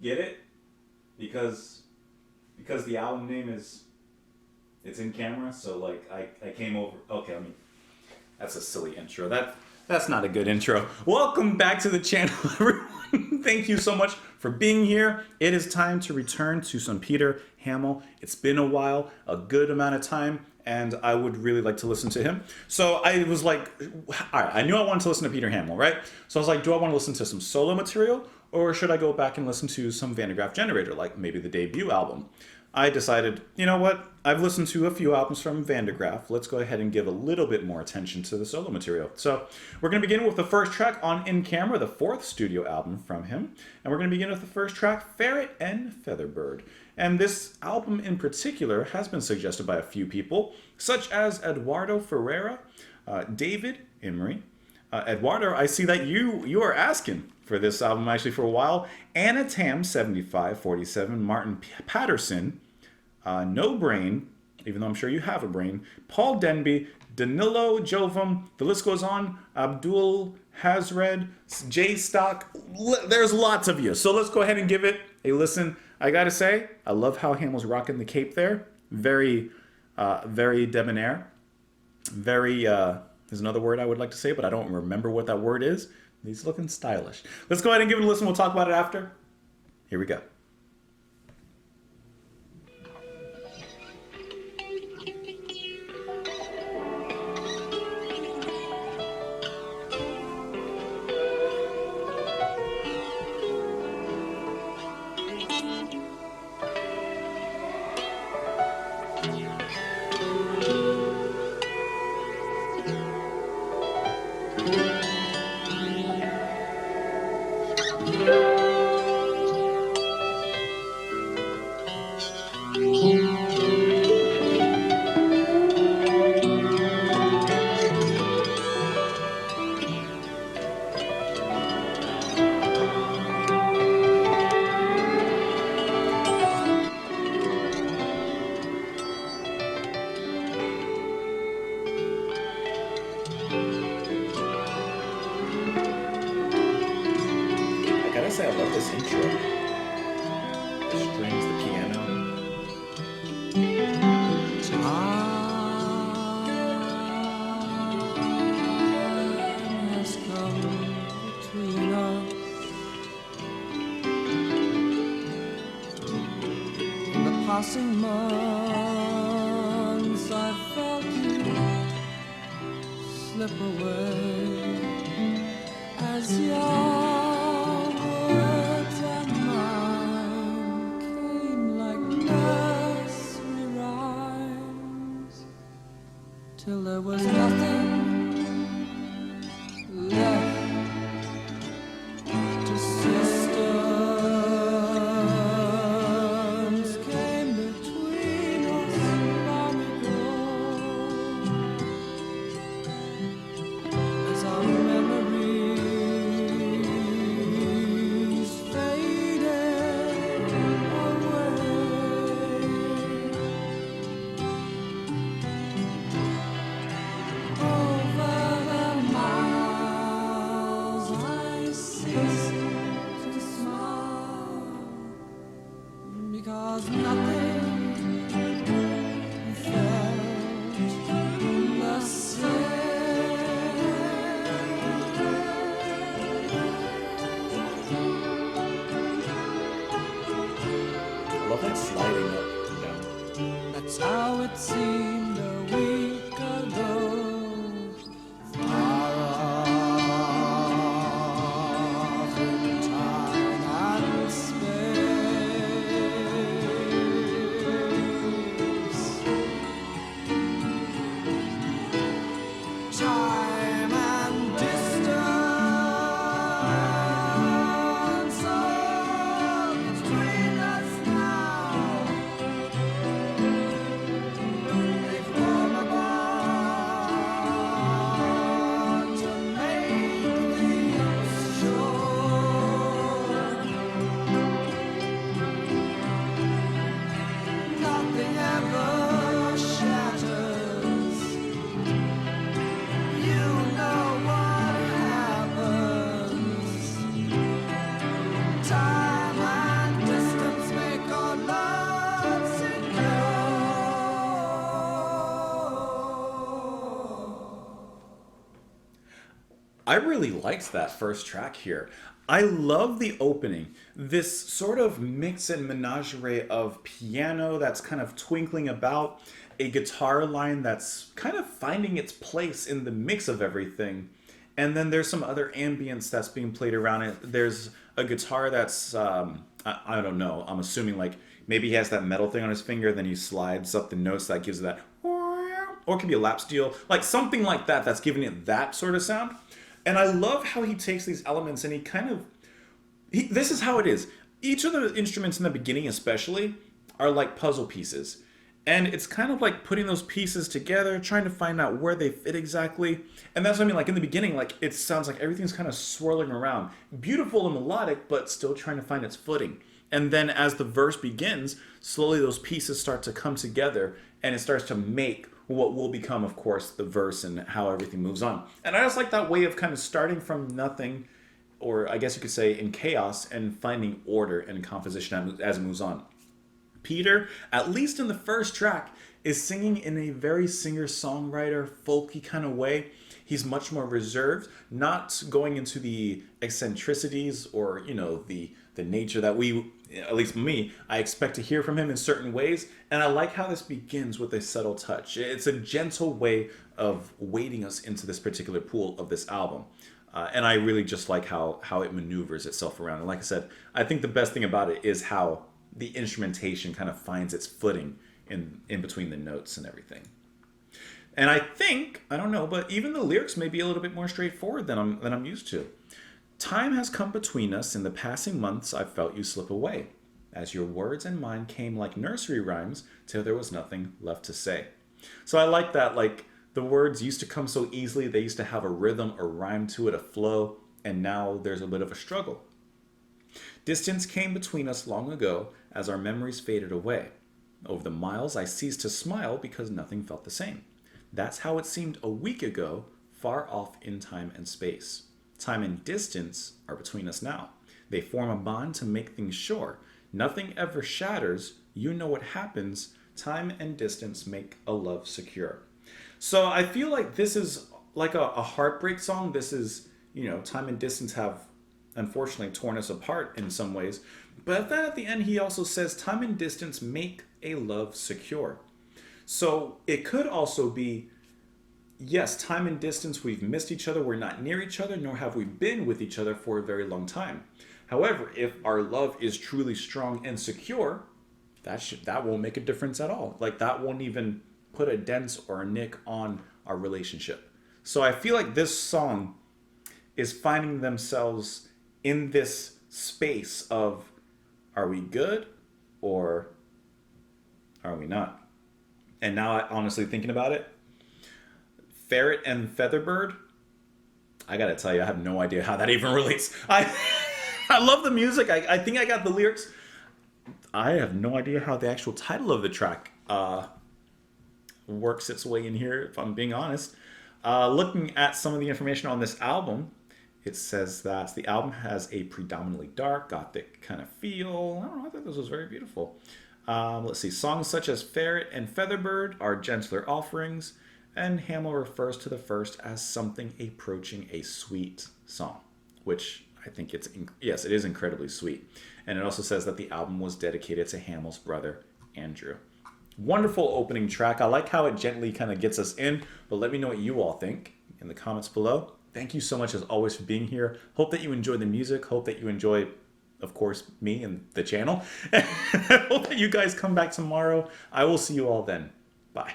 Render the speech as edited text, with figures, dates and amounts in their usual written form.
Get it? Because the album name it's in camera, so like I came over. Okay, I mean that's a silly intro. That's not a good intro. Welcome back to the channel, everyone. Thank you so much for being here. It is time to return to some Peter Hammill. It's been a while, a good amount of time, and I would really like to listen to him. So I was like, all right, I knew I wanted to listen to Peter Hammill, right? So I was like, do I want to listen to some solo material, or should I go back and listen to some Van de Graaff Generator, like maybe the debut album? I decided, you know what? I've listened to a few albums from Van de Graaff. Let's go ahead and give a little bit more attention to the solo material. So we're going to begin with the first track on In Camera, the fourth studio album from him. And we're going to begin with the first track, Ferret and Featherbird. And this album in particular has been suggested by a few people, such as Eduardo Ferreira, David Emery. Eduardo, I see that you are asking for this album actually for a while. Anna Tam 7547, Martin Patterson, No Brain, even though I'm sure you have a brain, Paul Denby, Danilo Jovum, the list goes on, Abdul Hazred, J Stock, there's lots of you. So let's go ahead and give it a listen. I gotta say, I love how Hamill's rocking the cape there. Very debonair. Very, there's another word I would like to say, but I don't remember what that word is. He's looking stylish. Let's go ahead and give it a listen. We'll talk about it after. Here we go. I love this intro. The strings, the piano. Time has come between us. In the passing months, I felt you slip away as your words and mine came like nursery rhymes, till there was nothing left to distance came between us long ago, as our memories faded away. I really liked that first track here. I love the opening. This sort of mix and menagerie of piano that's kind of twinkling about, a guitar line that's kind of finding its place in the mix of everything. And then there's some other ambience that's being played around it. There's a guitar that's, I don't know, I'm assuming like maybe he has that metal thing on his finger, then he slides up the notes that gives it that, or it could be a lap steel, like something like that that's giving it that sort of sound. And I love how he takes these elements and he kind of, this is how it is. Each of the instruments in the beginning especially are like puzzle pieces. And it's kind of like putting those pieces together, trying to find out where they fit exactly. And that's what I mean, like in the beginning, like it sounds like everything's kind of swirling around. Beautiful and melodic, but still trying to find its footing. And then as the verse begins, slowly those pieces start to come together and it starts to make what will become, of course, the verse and how everything moves on. And I just like that way of kind of starting from nothing, or I guess you could say in chaos, and finding order and composition as it moves on. Peter, at least in the first track, is singing in a very singer-songwriter, folky kind of way. He's much more reserved, not going into the eccentricities or, you know, the nature that we, at least me, I expect to hear from him in certain ways. And I like how this begins with a subtle touch. It's a gentle way of wading us into this particular pool of this album. And I really just like how it maneuvers itself around. And like I said, I think the best thing about it is how the instrumentation kind of finds its footing in between the notes and everything. And I think, I don't know, but even the lyrics may be a little bit more straightforward than I'm used to. Time has come between us. In the passing months, I've felt you slip away, as your words and mine came like nursery rhymes till there was nothing left to say. So I like that, like the words used to come so easily. They used to have a rhythm, a rhyme to it, a flow, and now there's a bit of a struggle. Distance came between us long ago as our memories faded away. Over the miles I ceased to smile because nothing felt the same. That's how it seemed a week ago, far off in time and space. Time and distance are between us now. They form a bond to make things sure. Nothing ever shatters. You know what happens. Time and distance make a love secure. So I feel like this is like a heartbreak song. This is, you know, time and distance have unfortunately torn us apart in some ways. But then at the end he also says time and distance make a love secure. So it could also be, yes, time and distance, we've missed each other, we're not near each other, nor have we been with each other for a very long time. However, if our love is truly strong and secure, that won't make a difference at all. Like that won't even put a dent or a nick on our relationship. So I feel like this song is finding themselves in this space of, are we good or are we not? And now, honestly, thinking about it, Ferret and Featherbird, I gotta tell you, I have no idea how that even relates. I love the music. I think I got the lyrics. I have no idea how the actual title of the track works its way in here, if I'm being honest. Looking at some of the information on this album, it says that the album has a predominantly dark, gothic kind of feel. I don't know, I thought this was very beautiful. Let's see, songs such as Ferret and Featherbird are gentler offerings, and Hammill refers to the first as something approaching a sweet song, which I think yes, it is incredibly sweet. And it also says that the album was dedicated to Hammill's brother, Andrew. Wonderful opening track. I like how it gently kind of gets us in, but let me know what you all think in the comments below. Thank you so much as always for being here. Hope that you enjoy the music. Hope that you enjoy, of course, me and the channel. Hope that you guys come back tomorrow. I will see you all then. Bye.